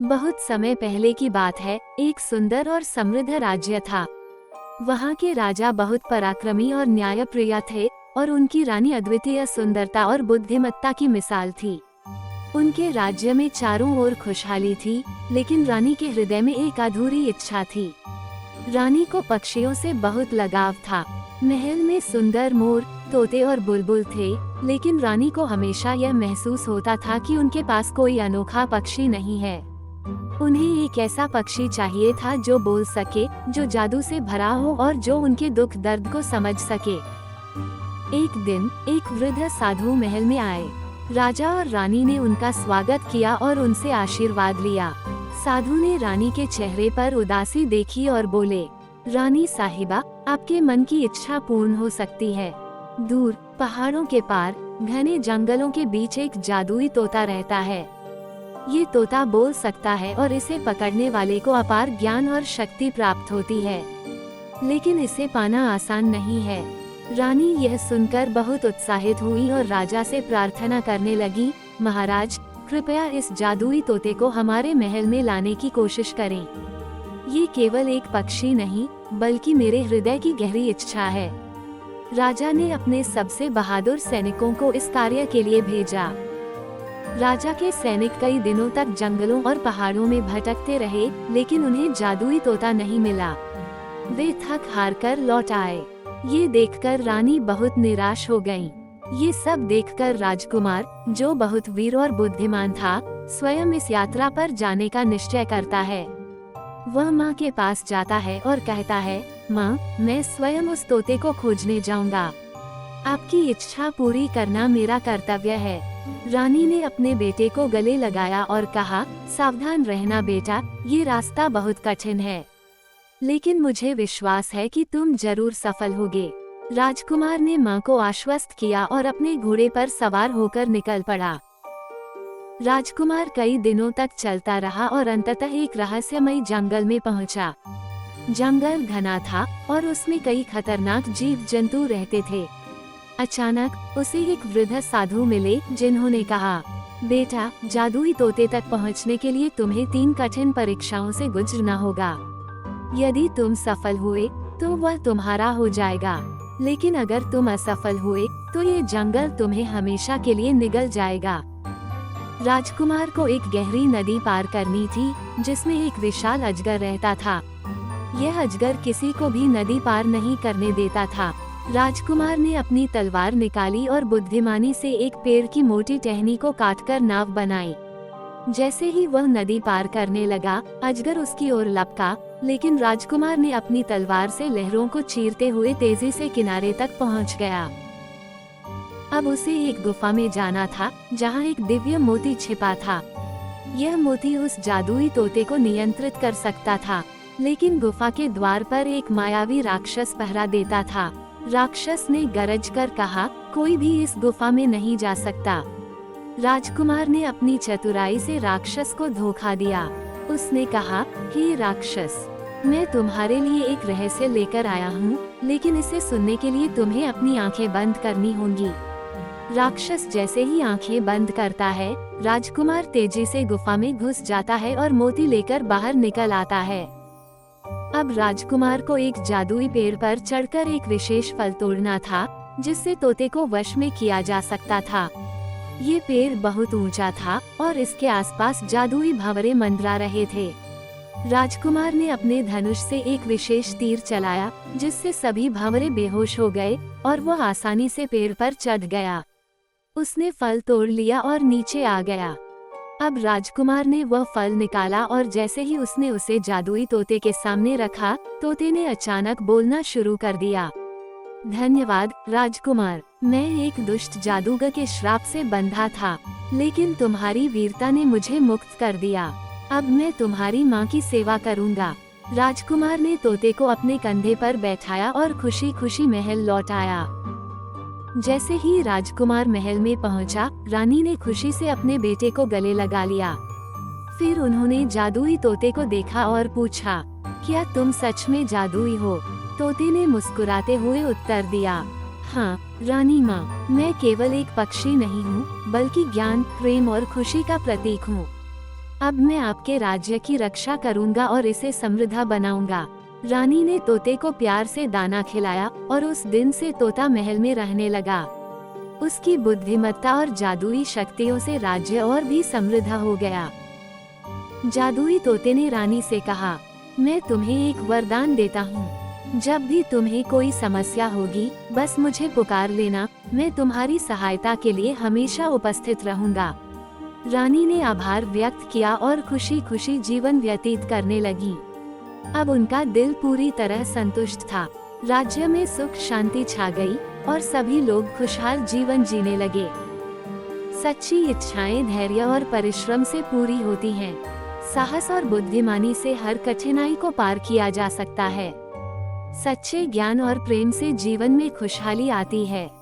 बहुत समय पहले की बात है। एक सुंदर और समृद्ध राज्य था। वहाँ के राजा बहुत पराक्रमी और न्यायप्रिय थे और उनकी रानी अद्वितीय सुंदरता और बुद्धिमत्ता की मिसाल थी। उनके राज्य में चारों ओर खुशहाली थी, लेकिन रानी के हृदय में एक अधूरी इच्छा थी। रानी को पक्षियों से बहुत लगाव था। महल में सुंदर मोर, तोते और बुलबुल थे, लेकिन रानी को हमेशा यह महसूस होता था कि उनके पास कोई अनोखा पक्षी नहीं है। उन्हें एक ऐसा पक्षी चाहिए था जो बोल सके, जो जादू से भरा हो और जो उनके दुख दर्द को समझ सके। एक दिन एक वृद्ध साधु महल में आए। राजा और रानी ने उनका स्वागत किया और उनसे आशीर्वाद लिया। साधु ने रानी के चेहरे पर उदासी देखी और बोले, रानी साहिबा, आपके मन की इच्छा पूर्ण हो सकती है। दूर पहाड़ों के पार घने जंगलों के बीच एक जादुई तोता रहता है। ये तोता बोल सकता है और इसे पकड़ने वाले को अपार ज्ञान और शक्ति प्राप्त होती है, लेकिन इसे पाना आसान नहीं है। रानी यह सुनकर बहुत उत्साहित हुई और राजा से प्रार्थना करने लगी, महाराज, कृपया इस जादुई तोते को हमारे महल में लाने की कोशिश करें। ये केवल एक पक्षी नहीं, बल्कि मेरे हृदय की गहरी इच्छा है। राजा ने अपने सबसे बहादुर सैनिकों को इस कार्य के लिए भेजा। राजा के सैनिक कई दिनों तक जंगलों और पहाड़ों में भटकते रहे, लेकिन उन्हें जादुई तोता नहीं मिला। वे थक हार कर लौट आए। ये देखकर रानी बहुत निराश हो गईं। ये सब देखकर राजकुमार, जो बहुत वीर और बुद्धिमान था, स्वयं इस यात्रा पर जाने का निश्चय करता है। वह माँ के पास जाता है और कहता है, माँ, मैं स्वयं उस तोते को खोजने जाऊंगा। आपकी इच्छा पूरी करना मेरा कर्तव्य है। रानी ने अपने बेटे को गले लगाया और कहा, सावधान रहना बेटा, ये रास्ता बहुत कठिन है, लेकिन मुझे विश्वास है कि तुम जरूर सफल होगे। राजकुमार ने माँ को आश्वस्त किया और अपने घोड़े पर सवार होकर निकल पड़ा। राजकुमार कई दिनों तक चलता रहा और अंततः एक रहस्यमयी जंगल में पहुंचा। जंगल घना था और उसमें कई खतरनाक जीव जंतु रहते थे। अचानक उसे एक वृद्ध साधु मिले, जिन्होंने कहा, बेटा, जादुई तोते तक पहुंचने के लिए तुम्हें 3 कठिन परीक्षाओं से गुजरना होगा। यदि तुम सफल हुए तो वह तुम्हारा हो जाएगा, लेकिन अगर तुम असफल हुए तो ये जंगल तुम्हें हमेशा के लिए निगल जाएगा। राजकुमार को एक गहरी नदी पार करनी थी, जिसमें एक विशाल अजगर रहता था। यह अजगर किसी को भी नदी पार नहीं करने देता था। राजकुमार ने अपनी तलवार निकाली और बुद्धिमानी से एक पेड़ की मोटी टहनी को काटकर नाव बनाई। जैसे ही वह नदी पार करने लगा, अजगर उसकी ओर लपका, लेकिन राजकुमार ने अपनी तलवार से लहरों को चीरते हुए तेजी से किनारे तक पहुंच गया। अब उसे एक गुफा में जाना था, जहां एक दिव्य मोती छिपा था। यह मोती उस जादुई तोते को नियंत्रित कर सकता था, लेकिन गुफा के द्वार पर एक मायावी राक्षस पहरा देता था। राक्षस ने गरज कर कहा, कोई भी इस गुफा में नहीं जा सकता। राजकुमार ने अपनी चतुराई से राक्षस को धोखा दिया। उसने कहा, हे राक्षस, मैं तुम्हारे लिए एक रहस्य लेकर आया हूँ, लेकिन इसे सुनने के लिए तुम्हें अपनी आंखें बंद करनी होंगी। राक्षस जैसे ही आंखें बंद करता है, राजकुमार तेजी से गुफा में घुस जाता है और मोती लेकर बाहर निकल आता है। अब राजकुमार को एक जादुई पेड़ पर चढ़कर एक विशेष फल तोड़ना था, जिससे तोते को वश में किया जा सकता था। ये पेड़ बहुत ऊंचा था और इसके आसपास जादुई भंवरे मंडरा रहे थे। राजकुमार ने अपने धनुष से एक विशेष तीर चलाया, जिससे सभी भंवरे बेहोश हो गए और वह आसानी से पेड़ पर चढ़ गया। उसने फल तोड़ लिया और नीचे आ गया। अब राजकुमार ने वह फल निकाला और जैसे ही उसने उसे जादुई तोते के सामने रखा, तोते ने अचानक बोलना शुरू कर दिया, धन्यवाद राजकुमार, मैं एक दुष्ट जादूगर के श्राप से बंधा था, लेकिन तुम्हारी वीरता ने मुझे मुक्त कर दिया। अब मैं तुम्हारी माँ की सेवा करूँगा। राजकुमार ने तोते को अपने कंधे पर बैठाया और खुशी खुशी महल लौट आया। जैसे ही राजकुमार महल में पहुंचा, रानी ने खुशी से अपने बेटे को गले लगा लिया। फिर उन्होंने जादुई तोते को देखा और पूछा, क्या तुम सच में जादुई हो? तोते ने मुस्कुराते हुए उत्तर दिया, हाँ रानी माँ, मैं केवल एक पक्षी नहीं हूँ, बल्कि ज्ञान, प्रेम और खुशी का प्रतीक हूँ। अब मैं आपके राज्य की रक्षा करूंगा और इसे समृद्ध बनाऊंगा। रानी ने तोते को प्यार से दाना खिलाया और उस दिन से तोता महल में रहने लगा। उसकी बुद्धिमत्ता और जादुई शक्तियों से राज्य और भी समृद्ध हो गया। जादुई तोते ने रानी से कहा, मैं तुम्हें एक वरदान देता हूँ। जब भी तुम्हें कोई समस्या होगी, बस मुझे पुकार लेना, मैं तुम्हारी सहायता के लिए हमेशा उपस्थित रहूंगा। रानी ने आभार व्यक्त किया और खुशी खुशी जीवन व्यतीत करने लगी। अब उनका दिल पूरी तरह संतुष्ट था। राज्य में सुख शांति छा गई और सभी लोग खुशहाल जीवन जीने लगे। सच्ची इच्छाएं धैर्य और परिश्रम से पूरी होती हैं। साहस और बुद्धिमानी से हर कठिनाई को पार किया जा सकता है। सच्चे ज्ञान और प्रेम से जीवन में खुशहाली आती है।